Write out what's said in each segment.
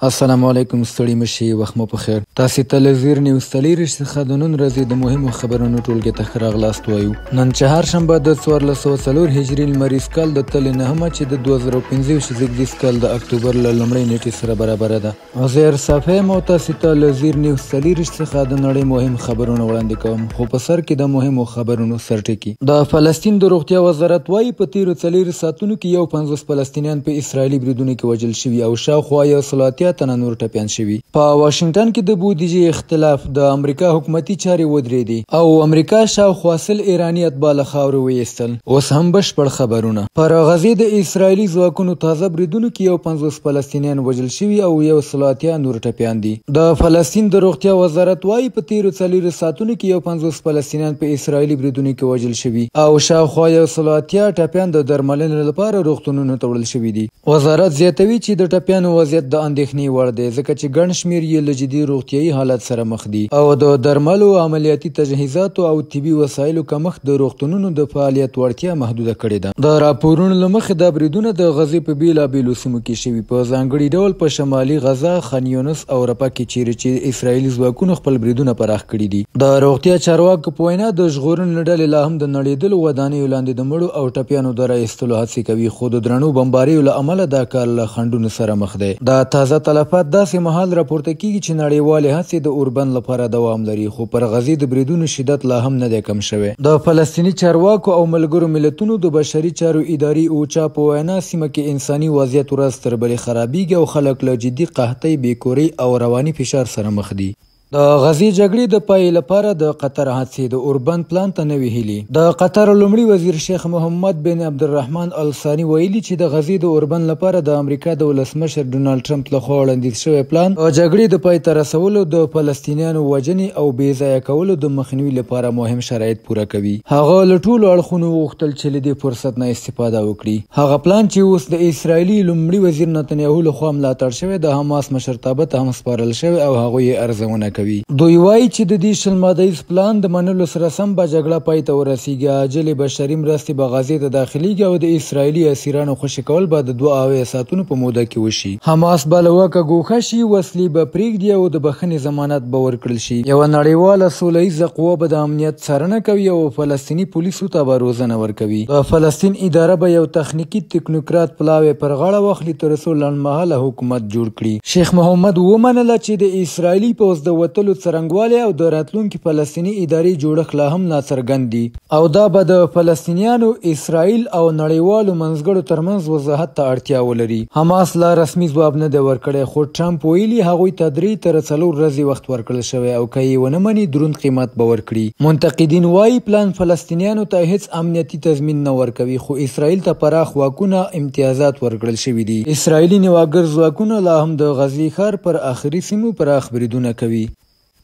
السلام علیکم، ستړي مشي، وخت مو په خیر. تاسې ته له زیر نیوز څلېرویشت څخه د نن ورځې د مهمو خبرونو ټولګې ته ښه راغلاست وایو. نن چهارشنبه د 1404 هجري لمریز کال د تلې نهمه چې د 2015 زیږدیز کال د اکتوبر له لومړۍ نیټې سره برابره ده. عزیر صافی یم او تاسې ته له زیر نیوز څلېرویشت څخه د نړۍ مهم خبرونه وړاندې کوم، خو په سر کې د مهمو خبرونو سرټکي. د فلسطین د روغتیا وزارت وایي په تیرو 4 ساعتونو کې 50 فلسطینیان په اسرائیلي بریدونو کې وژل شوي او شاوخوا 180 تنه نور ټپیان شوي. په واشنگټن کې د بودیجې اختلاف، د امریکا حکومتي چارې ودرېدې او امریکا شاوخوا 100 ایراني اتباع له خاورې وایستل. اوس هم بشپړ خبرونه. پر غزې د اسرائیلي ځواکونو تازه بریدونو کې 50 فلسطینیان وژل شوي او 180 نور ټپیان دي. د فلسطین د روغتیا وزارت وایي په تیرو 4 ساعتونو کې 50 فلسطینیان په اسرائیلي بریدونو کې وژل شوي او شاوخوا 180 ټپیان د درملنې لپاره روغتونونو ته وړل شوي دي. وزارت زیاتوي چې د ټپیانو وضعیت د اندېښنې وړ دی ځکه چې ګڼ شمېر یې له جدي روغتیایي حالت سره مخ دي او د درملو، عملیاتي تجهیزاتو او طبي وسایلو کمښت د روغتونونو د فعالیت وړتیا محدوده کړې ده. د راپورونو له مخې دا بریدونه د غزې په بېلابېلو سیمو کې شوي، په ځانګړي ډول په شمالي غزه، خان یونس او رفح کې چیرې چې اسرائیلي ځواکونو خپل بریدونه پراخ کړي دي. د روغتیا چارواکو په وینا د ژغورنې ډلې لا هم د نړېدلو ودانیو لاندې د مړو او ټپیانو د رایستلو هڅې کوي، خو د درنو بمباریو له امله دا کار له خنډونو سره مخ دی. د تازه تلفات داسې مهال راپورته کیږي چې نړیوالې هڅې د اوربند لپاره دوام لري، خو پر غزې د بریدونو شدت لا هم نه دی کم شوی. د فلسطیني چارواکو او ملګرو ملتونو د بشري چارو ادارې اوچا په وینا سیمه کې انساني وضعیت ورځ تر بلې خرابېږي او خلک له جدي قحطۍ، بېکورۍ او رواني فشار سره مخ دي. د غزې جګړې د پای لپاره د قطر هڅې د اوربند پلان ته نوې هیلې. د قطر لومړي وزیر شیخ محمد بن عبدالرحمن الثاني ویلي چې د غزې د اوربند لپاره د امریکا د ولسمشر ډونالډ ټرمپ لخوا وړاندیز شوی پلان د جګړې د پای ته رسولو، د فلسطینیانو وژنې او بې ځایه کولو د مخنیوي لپاره مهم شرایط پوره کوي. هغه له ټولو اړخونو وغوښتل چې له دې فرصت نه استفاده وکړي. هغه پلان چې اوس د اسرائیلي لومړي وزیر نتنیاهو لخوا ملاتړ شوی، د حماس مشرتابه ته هم سپارل شوی او هغوی یې ارزونه کوي. دوی وایي چې د دې 20 مادهیز پلان د منلو سره سم به جګړه پای ته ورسیږي، عاجلې بشري مرستې به غزې ته داخلیږي او د اسرائیلي اسیرانو خوشي کول به د 2 ساعتونو په موده کې وشي. حماس به له واکه ګوښه شي، وسلې به پرېږدي او د بخښنې ضمانت به ورکړل شي. یوه نړیواله سوله ییزه قوه به د امنیت څارنه کوي او فلسطیني پولیسو ته به روزنه ورکوي. د فلسطین اداره به یو تخنیکي تکنوکرات پلاوی پر غاړه واخلي تر څو لنډمهاله حکومت جوړ کړي. شیخ محمد ومنله چې د اسرائیلي پوځ د وتلو څرنګوالی او د راتلونکي فلسطیني ادارې جوړښت لا هم ناڅرګند دي او دا به د فلسطینیانو، اسرائیل او نړیوالو منځګړو ترمنځ وضاحت ته اړتیا ولري. حماس لا رسمي ځواب نه دی ورکړی، خو ټرمپ ویلي هغوی ته 3 تر 4 ورځې وخت ورکړل شوی او که یې ونه مني دروند قیمت به ورکړي. منتقدین وایي پلان فلسطینیانو ته هیڅ امنیتي تضمین نه ورکوي، خو اسرائیل ته پراخ واکونه، امتیازات ورکړل شوي دي. اسرائیلي نیواګر ځواکونه لا هم د غزې ښار پر آخري سیمو پراخ بریدونه کوي.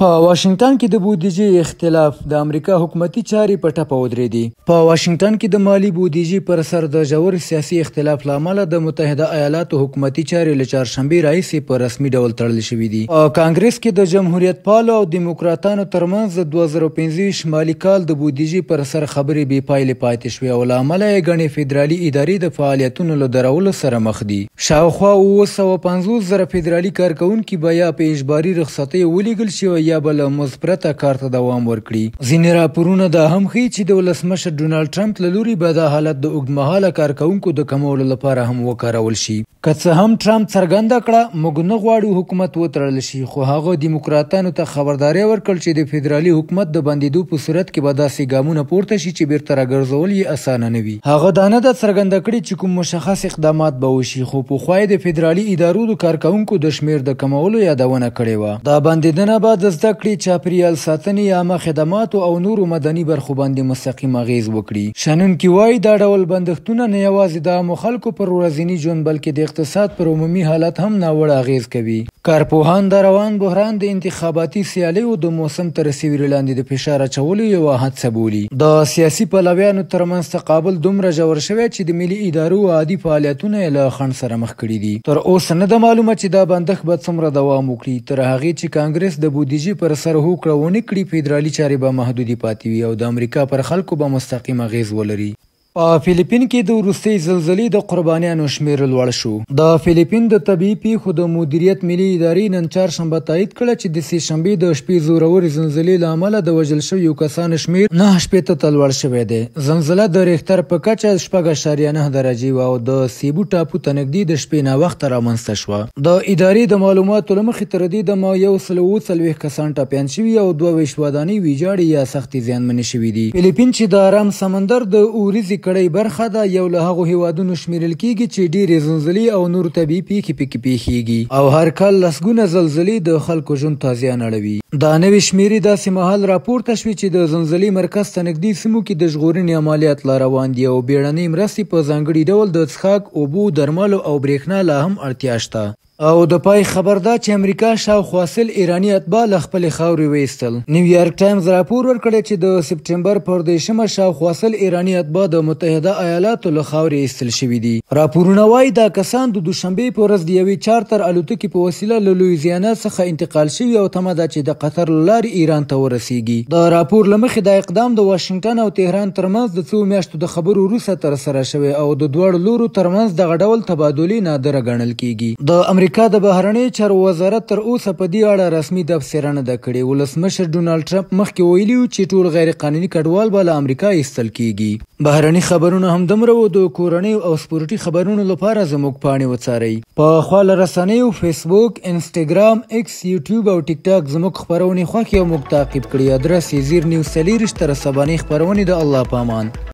په واشنگټن کې د بودیجې اختلاف، د امریکا حکومتي چارې په ټپه ودرېدې. په واشنګټن کې د مالي بودیجې پر سر د ژور سیاسي اختلاف له امله د متحده ایالاتو حکومتي چارې له چهارشنبې راهیسې په رسمي ډول تړل شوي دي. په کانګرس کې د جمهوریت پالو او دیموکراتانو ترمنځ د 2015 مالي کال د بودیجې پر سر خبرې بې پایلې پاتې شوې او له امله یې ګڼې فدرالي ادارې د فعالیتونو له درولو سره مخ دي. شاوخوا 750,000 فدرالي کارکوونکي به یا په اجباري رخصتیو ولیږل شي یا به له مثبته کار ته دوام ورکړي. ځینې راپورونه دا هم ښیي چې د ولسمشر ډونالډ ټرمپ له لوري به دا حالت د اوږدمهاله کارکوونکو د کمولو لپاره هم وکارول شي. که څه هم ټرمپ څرګنده کړه موږ نه غواړو حکومت وتړل شي، خو هغه دیموکراتانو ته خبرداری ورکړ چې د فدرالي حکومت د بندېدو په صورت کې به داسې ګامونه پورته شي چې بیرته راګرځول یې اسانه نه وي. هغه دا نه ده څرګنده کړې چې کوم مشخص اقدامات به وشي، خو پخوا یې د فدرالي ادارو د کارکوونکو د شمېر د کمولو یادونه کړې وه. دا بندېدنه به د زده کړې، چاپیریال ساتنې، عامه خدماتو او نورو مدني برخو باندې مستقیم اغیز وکړي. شنونکي وایي دا ډول بندښتونه نه یوازې د عامو خلکو پر ورځني ژوند بلکې د اقتصاد پر عمومي حالت هم ناوړه اغیز کوي. کارپوهان د روان بحران د انتخاباتي سیالیو د موسم تر سیوري لاندې د فشار اچولو یوه هڅه بولي. د سیاسي پلویانو ترمنځ تقابل دومره ژور شوی چې د ملي ادارو عادي فعالیتونه یې له خنډ سره مخ کړي دي. تر اوسه نه ده معلومه چې دا بندښت به څومره دوام وکړي، تر هغې چې کانګرس د بودیجې پر سر هوکړه ونه کړي فدرالي چارې به محدودې پاتې وي او د امریکا پر خلکو به مستقیم اغیز ولري. په فلیپین کې د وروستۍ زلزلې د قربانیانو شمېر لوړ شو. د فلیپین د طبیعي پیښو د مدیریت ملي ادارې نن چهارشنبه تایید کړه چې د سې شنبې د شپې زورورې زلزلې له امله د وژل شویو کسانو شمېر 9 ته لوړ شوی دی. زلزله د ریختر په کچه 6.9 درجې وه او د سیبو ټاپو ته نږدې د شپې ناوخته رامنځته شوه. د ادارې د معلوماتو له مخې تر دې دمه 140 کسان ټپیان شوي او 22 ودانۍ ویجاړې یا سختې زیانمنې شوي دي. فلیپین چې د ارام سمندر د اوریزې کړۍ برخه ده، یو له هغو هیوادونو شمیرل کیږي چې ډېرې زلزلې او نور طبیعي پیښې پکې پیښیږي او هر کال لسګونه زلزلې د خلکو ژوند ته زیان اړوي. دا نوې شمیرې داسې مهال راپورته شوې چې د زلزلې مرکز ته نږدې سیمو کې د ژغورنې عملیات لا روان دي او بیړنۍ مرستې په ځانګړي ډول د څښاک اوبو، درملو او برېښنا لا هم اړتیا شته. او د پای خبر دا چې امریکا شاوخوا 100 ایراني اتباع له خپلې خاورې ویستل. نیویارک ټایمز راپور ورکړی چې د سپټمبر پر 10 شاوخوا 100 ایراني اتباع د متحده ایالاتو له خاورې ایستل شوي دي. راپورونه وایي دا کسان د دوشنبې په ورځ د یوې چارتر الوتکې په وسیله له لویزیانا څخه انتقال شوي او تمه ده چې د قطر له لارې ایران ته ورسیږي. د راپور له مخې دا اقدام د واشنګټن او تهران ترمنځ د څو میاشتو د خبرو وروسته ترسره شوی او د دواړو لورو ترمنځ دغه ډول تبادلې نادره ګڼل کیږي. د امریکا د بهرنیو چارو وزارت تر اوسه په دې اړه رسمي تبصره نه ده کړې. ولسمشر ډونالډ ټرمپ مخکې ویلي و چې ټول غیر قانوني کډوال به له امریکا ایستل کیږي. بهرني خبرونه همدومره و. د کورنیو او سپورټي خبرونو لپاره زموږ پاڼې وڅارئ. په خواله رسنیو فیسبوک، انسټاګرام، ایکس، یوټیوب او ټیک ټاک زموږ خبرونې خوښې او موږ تعقیب کړئ. ادرس یې زیر نیوز 24 تر سبانۍ خبرونې. د الله په امان.